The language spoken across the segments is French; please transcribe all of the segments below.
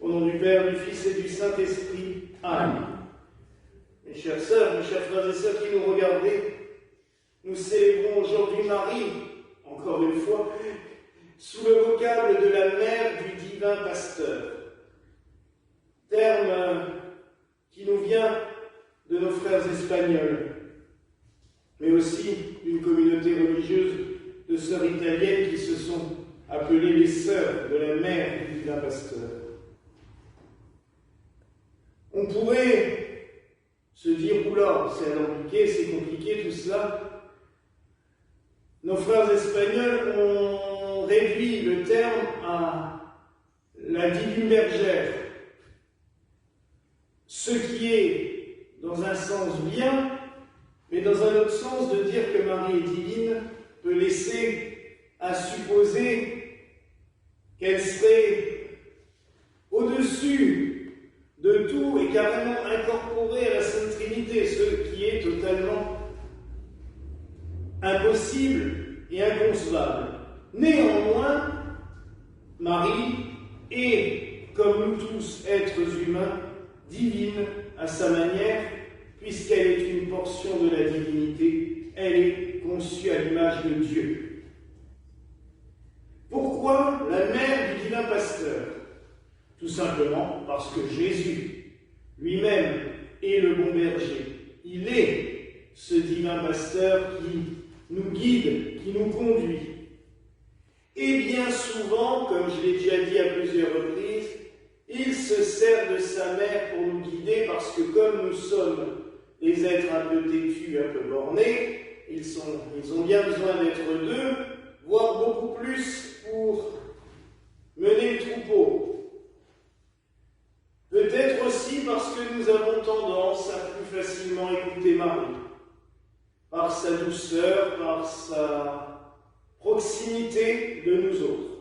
Au nom du Père, du Fils et du Saint-Esprit. Amen. Mes chères sœurs, mes chers frères et sœurs qui nous regardez, nous célébrons aujourd'hui Marie, encore une fois, sous le vocable de la mère du divin pasteur. Terme qui nous vient de nos frères espagnols, mais aussi d'une communauté religieuse de sœurs italiennes qui se sont appelées les sœurs de la mère du divin pasteur. On pourrait se dire, oula, c'est alambiqué, c'est compliqué tout cela. Nos frères espagnols ont réduit le terme à la divine bergère, ce qui est dans un sens bien, mais dans un autre sens de dire que Marie est divine peut laisser à supposer qu'elle serait au-dessus de tout et carrément incorporée à la Sainte Trinité, ce qui est totalement impossible et inconcevable. Néanmoins, Marie est, comme nous tous, êtres humains, divine à sa manière, puisqu'elle est une portion de la divinité, elle est conçue à l'image de Dieu. Pourquoi la mère du divin pasteur? Tout simplement parce que Jésus lui-même est le bon berger. Il est ce divin pasteur qui nous guide, qui nous conduit. Et bien souvent, comme je l'ai déjà dit à plusieurs reprises, il se sert de sa mère pour nous guider parce que comme nous sommes des êtres un peu têtus, un peu bornés, ils ont bien besoin d'être deux, voire beaucoup plus pour mener le troupeau. Peut-être aussi parce que nous avons tendance à plus facilement écouter Marie, par sa douceur, par sa proximité de nous autres.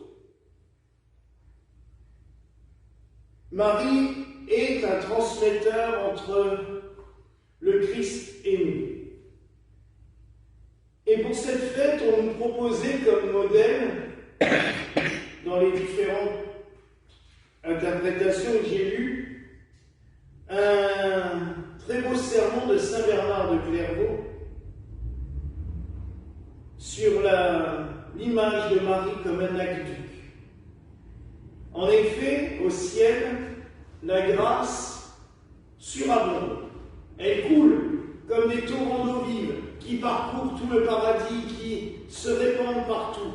Marie est un transmetteur entre le Christ et nous. Et pour cette fête, on nous proposait comme modèle, dans les différentes interprétations que j'ai lues, un très beau sermon de Saint Bernard de Clairvaux sur l'image de Marie comme un aqueduc. En effet, au ciel, la grâce surabonde. Elle coule comme des torrents d'eau vive qui parcourent tout le paradis, qui se répandent partout.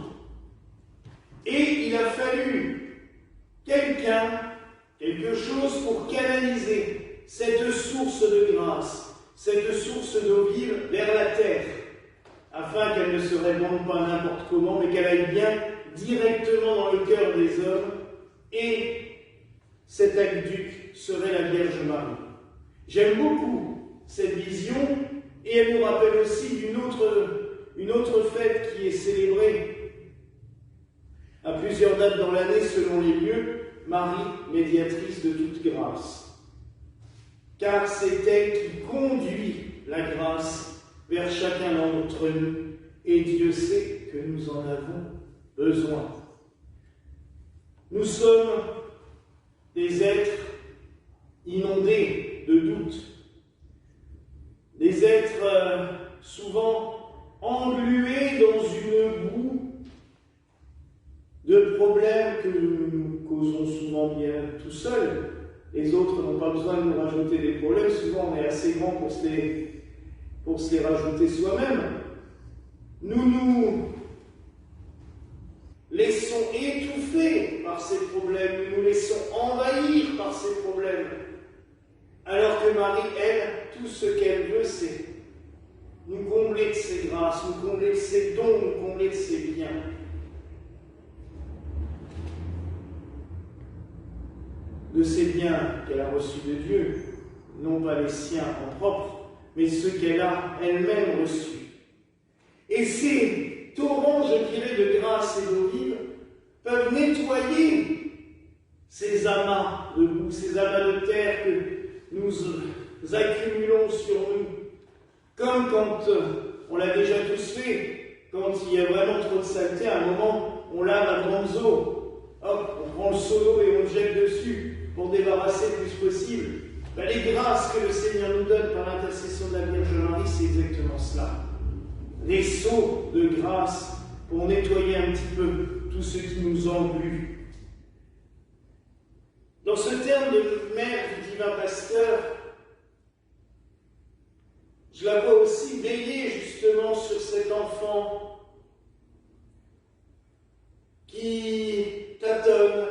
Et il a fallu quelque chose pour canaliser cette source de grâce, cette source d'eau vive vers la terre, afin qu'elle ne se répande pas n'importe comment, mais qu'elle aille bien directement dans le cœur des hommes, et cet aqueduc serait la Vierge Marie. J'aime beaucoup cette vision, et elle nous rappelle aussi une autre fête qui est célébrée à plusieurs dates dans l'année selon les lieux, Marie, médiatrice de toute grâce. Car c'est elle qui conduit la grâce vers chacun d'entre nous, et Dieu sait que nous en avons besoin. Nous sommes des êtres inondés de doutes, des êtres souvent englués dans une boue de problèmes que nous causons souvent bien tout seuls. Les autres n'ont pas besoin de nous rajouter des problèmes, souvent on est assez grand pour se les rajouter soi-même. Nous nous laissons étouffer par ces problèmes, nous nous laissons envahir par ces problèmes. Alors que Marie, elle, tout ce qu'elle veut, c'est nous combler de ses grâces, nous combler de ses dons, nous combler de ses biens. De ces biens qu'elle a reçus de Dieu, non pas les siens en propre, mais ceux qu'elle a elle-même reçus. Et ces torrents, je dirais, de grâce et d'eau vive peuvent nettoyer ces amas de boue, ces amas de terre que nous accumulons sur nous. Comme quand, on l'a déjà tous fait, quand il y a vraiment trop de saleté, à un moment, on lave à grandes eaux. Hop, on prend le seau d'eau et on le jette dessus. pour débarrasser le plus possible. Les grâces que le Seigneur nous donne par l'intercession de la Vierge Marie, c'est exactement cela. Des seaux de grâce pour nettoyer un petit peu tout ce qui nous englut. Dans ce terme de mère du divin pasteur, je la vois aussi veiller justement sur cet enfant qui tâtonne.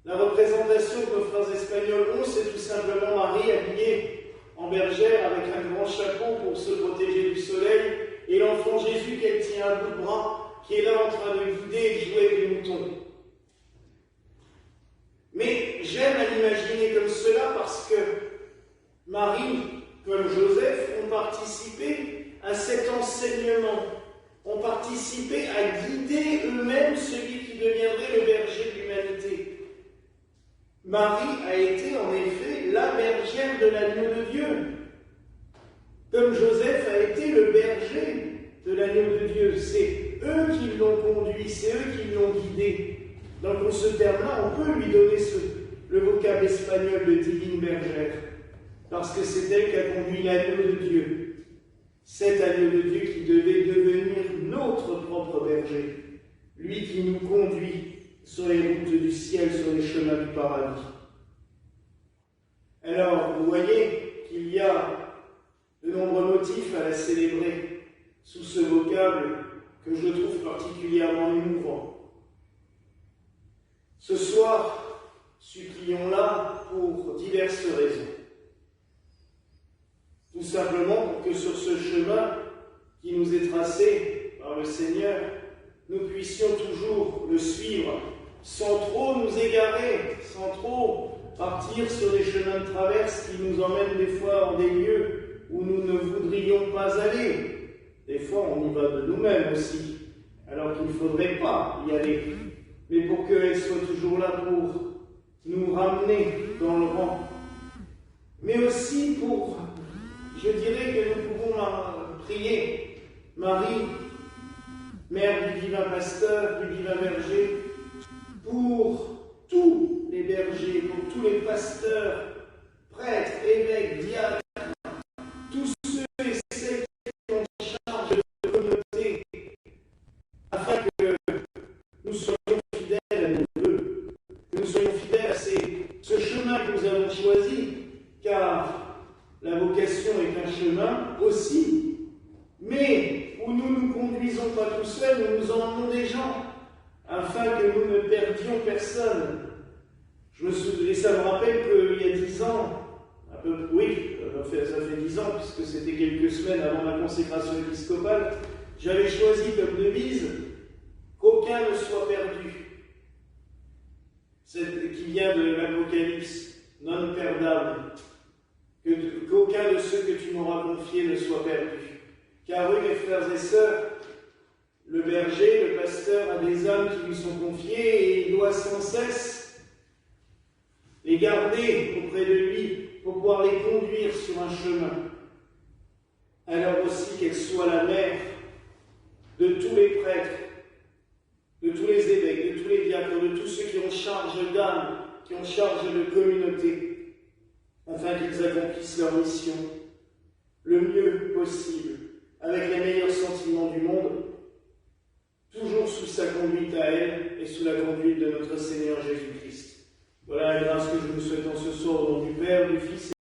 La représentation que nos frères espagnols ont, c'est tout simplement Marie habillée en bergère avec un grand chapeau pour se protéger du soleil, et l'enfant Jésus qu'elle tient à bout de bras, qui est là en train de guider et de jouer avec les moutons. Mais j'aime à l'imaginer comme cela parce que Marie, comme Joseph, ont participé à cet enseignement, ont participé à guider eux-mêmes celui qui deviendrait le berger de l'humanité. Marie a été en effet la bergère de l'agneau de Dieu, comme Joseph a été le berger de l'agneau de Dieu. C'est eux qui l'ont conduit, c'est eux qui l'ont guidé. Donc pour ce terme-là, on peut lui donner le vocable espagnol de divine bergère, parce que c'est elle qui a conduit l'agneau de Dieu, cet agneau de Dieu qui devait devenir notre propre berger, lui qui nous conduit sur les routes du ciel, sur les chemins du paradis. Alors, vous voyez qu'il y a de nombreux motifs à la célébrer sous ce vocable que je trouve particulièrement émouvant. Ce soir, supplions-la pour diverses raisons. Tout simplement pour que sur ce chemin qui nous est tracé par le Seigneur, nous puissions toujours le suivre, sans trop nous égarer, sans trop partir sur des chemins de traverse qui nous emmènent des fois en des lieux où nous ne voudrions pas aller. Des fois, on y va de nous-mêmes aussi, alors qu'il ne faudrait pas y aller. Mais pour qu'elle soit toujours là pour nous ramener dans le rang. Mais aussi pour, je dirais que nous pouvons prier Marie, Mère du divin pasteur, du divin berger, pour tous les bergers, pour tous les pasteurs, prêtres, évêques, diacres, tous ceux et celles qui ont charge de la communauté, afin que nous soyons fidèles à nos vœux, que nous soyons fidèles à ce chemin que nous avons choisi, car la vocation est un chemin aussi, mais où nous ne nous conduisons pas tout seuls, nous nous emmenons des gens, afin que nous ne perdions personne. Je me souviens, et ça me rappelle qu'il y a 10 ans, ça fait 10 ans, puisque c'était quelques semaines avant ma consécration épiscopale, j'avais choisi comme devise qu'aucun ne soit perdu. C'est qui vient de l'Apocalypse, non perdable. Qu'aucun de ceux que tu m'auras confiés ne soit perdu. Car oui, mes frères et sœurs, le berger, le pasteur a des âmes qui lui sont confiées et il doit sans cesse les garder auprès de lui pour pouvoir les conduire sur un chemin. Alors aussi qu'elle soit la mère de tous les prêtres, de tous les évêques, de tous les diacres, de tous ceux qui ont charge d'âme, qui ont charge de communauté, afin qu'ils accomplissent leur mission le mieux possible, avec les meilleurs sentiments du monde, toujours sous sa conduite à elle et sous la conduite de notre Seigneur Jésus-Christ. Voilà la grâce que je vous souhaite en ce soir au nom du Père, du Fils et